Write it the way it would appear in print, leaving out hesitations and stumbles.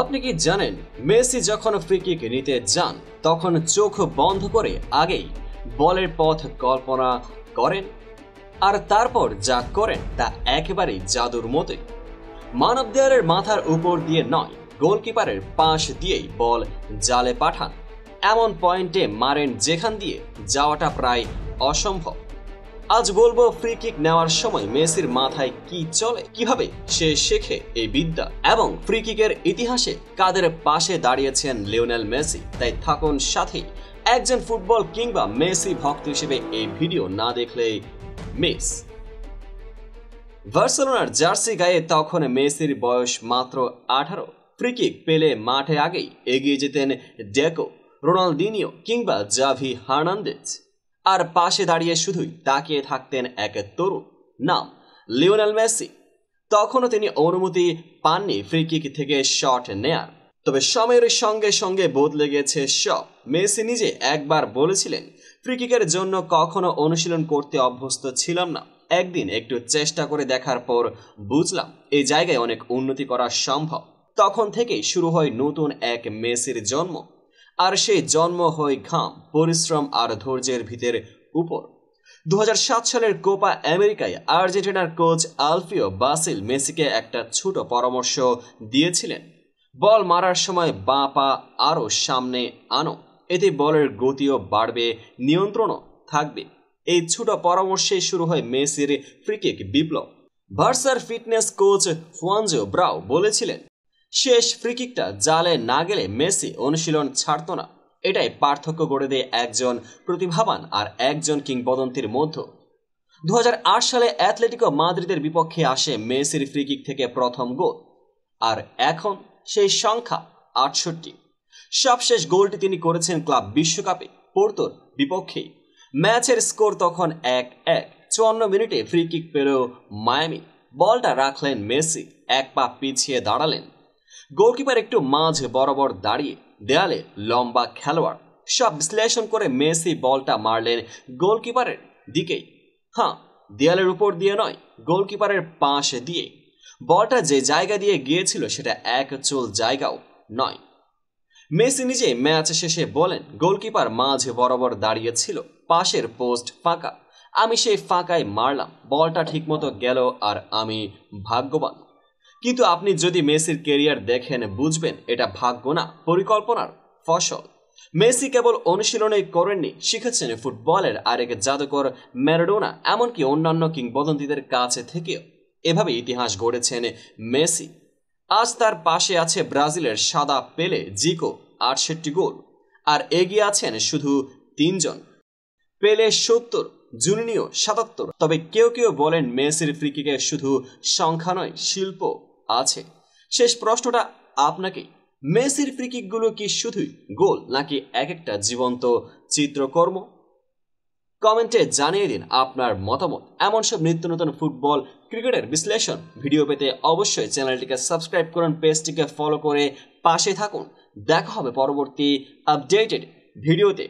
আপনি কি জানেন মেসি যখন ফ্রি কিক নিতে যান তখন চোখ বন্ধ করে আগেই বলের পথ কল্পনা করেন আর তারপর যা করেন তা একেবারেই জাদুর মতোই। মানব দেয়ালের মাথার উপর দিয়ে নয়, গোলকিপারের পাশ দিয়েই বল জালে পাঠান, এমন পয়েন্টে মারেন যেখান দিয়ে যাওয়াটা প্রায় অসম্ভব। আজ বলবো ফ্রি কিক নেওয়ার সময় মেসির মাথায় কি চলে, কিভাবে সে শেখে এই বিদ্যা এবং ফ্রি কিকের ইতিহাসে কাদের পাশে দাঁড়িয়েছেন লিওনেল মেসি। তাই থাকুন সাথেই, একজন ফুটবল কিংবা মেসি ভক্ত হিসেবে এই ভিডিও না দেখলে মিস। বার্সেলোনার জার্সি গায়ে তখন মেসির বয়স মাত্র 18। ফ্রি কিক পেলে মাঠে আগেই এগিয়ে যেতেন ডেকো, রোনালদিনিও কিংবা জাভি হার্নান্দেজ, আর পাশে দাঁড়িয়ে শুধুই তাকিয়ে থাকতেন এক তরুণ, নাম লিওনেল মেসি। তখনও তিনি অনুমতি পাননি ফ্রি কিক থেকে শট নেয়ার। তবে সময়ের সঙ্গে সঙ্গে বদলে গেছে সব। মেসি নিজে একবার বলেছিলেন, ফ্রি কিকের জন্য কখনো অনুশীলন করতে অভ্যস্ত ছিলাম না, একদিন একটু চেষ্টা করে দেখার পর বুঝলাম এই জায়গায় অনেক উন্নতি করা সম্ভব। তখন থেকেই শুরু হয় নতুন এক মেসির জন্ম, আর সেই জন্ম হয় ঘাম, পরিশ্রম আর ধৈর্যের ভিতের উপর। 2007 সালের কোপা আমেরিকায় আর্জেন্টিনার কোচ আলফিও বাসিল মেসিকে একটা ছোট পরামর্শ দিয়েছিলেন, বল মারার সময় বাঁ পা আরও সামনে আনো, এতে বলের গতিও বাড়বে, নিয়ন্ত্রণও থাকবে। এই ছোট পরামর্শে শুরু হয় মেসির ফ্রিকিক বিপ্লব। বার্সার ফিটনেস কোচ হুয়ানজো ব্রাও বলেছিলেন, শেষ ফ্রিকিকটা জালে না গেলে মেসি অনুশীলন ছাড়ত না। এটাই পার্থক্য গড়ে দেয় একজন প্রতিভাবান আর একজন কিংবদন্তির মধ্যে। 2008 সালে অ্যাথলেটিকো মাদ্রিদের বিপক্ষে আসে মেসির ফ্রিকিক থেকে প্রথম গোল, আর এখন সেই সংখ্যা 68। সবশেষ গোলটি তিনি করেছেন ক্লাব বিশ্বকাপে পোর্তোর বিপক্ষেই। ম্যাচের স্কোর তখন 1-1। 54 মিনিটে ফ্রি কিক পেল মায়ামি, বলটা রাখলেন মেসি, এক পা পিছিয়ে দাঁড়ালেন, গোলকিপার একটু মাঝ বরাবর দাঁড়িয়ে, দেয়ালে লম্বা খেলোয়াড়। সব বিশ্লেষণ করে মেসি বলটা মারলেন গোলকিপারের দিকেই। হ্যাঁ, দেয়ালের উপর দিয়ে নয়, গোলকিপারের পাশ দিয়ে। বলটা যে জায়গা দিয়ে গিয়েছিল সেটা এক চুল জায়গাও নয়। মেসি নিজে ম্যাচ শেষে বলেন, গোলকিপার মাঝ বরাবর দাঁড়িয়েছিল, পাশের পোস্ট ফাঁকা, আমি সেই ফাঁকায় মারলাম, বলটা ঠিকমতো গেল আর আমি ভাগ্যবান। কিন্তু আপনি যদি মেসির ক্যারিয়ার দেখেন বুঝবেন এটা ভাগ্য না, পরিকল্পনার ফসল। মেসি কেবল অনুশীলনই করেননি, শিখেছেন ফুটবলের আরেক জাদুকর ম্যারাডোনা, এমনকি অন্যান্য কিংবদন্তিদের কাছে থেকেও। এভাবে ইতিহাস গড়েছেন মেসি। আজ তার পাশে আছে ব্রাজিলের সাদা পেলে, জিকো 68 গোল, আর এগিয়ে আছেন শুধু 3 জন, পেলে 70, জুনিনিও 77। তবে কেউ কেউ বলেন মেসির ফ্রিকিকে শুধু সংখ্যা নয়, শিল্প আছে। শেষ প্রশ্নটা আপনাকে, মেসির ফ্রিকিকগুলো কি শুধুই গোল নাকি এক একটা জীবন্ত চিত্রকর্ম? কমেন্টে জানিয়ে দিন আপনার মতামত। এমন সব নিত্য নতুন ফুটবল ক্রিকেটের বিশ্লেষণ ভিডিও পেতে অবশ্যই চ্যানেলটিকে সাবস্ক্রাইব করুন, পেজটিকে ফলো করে পাশে থাকুন। দেখা হবে পরবর্তী আপডেটেড ভিডিওতে।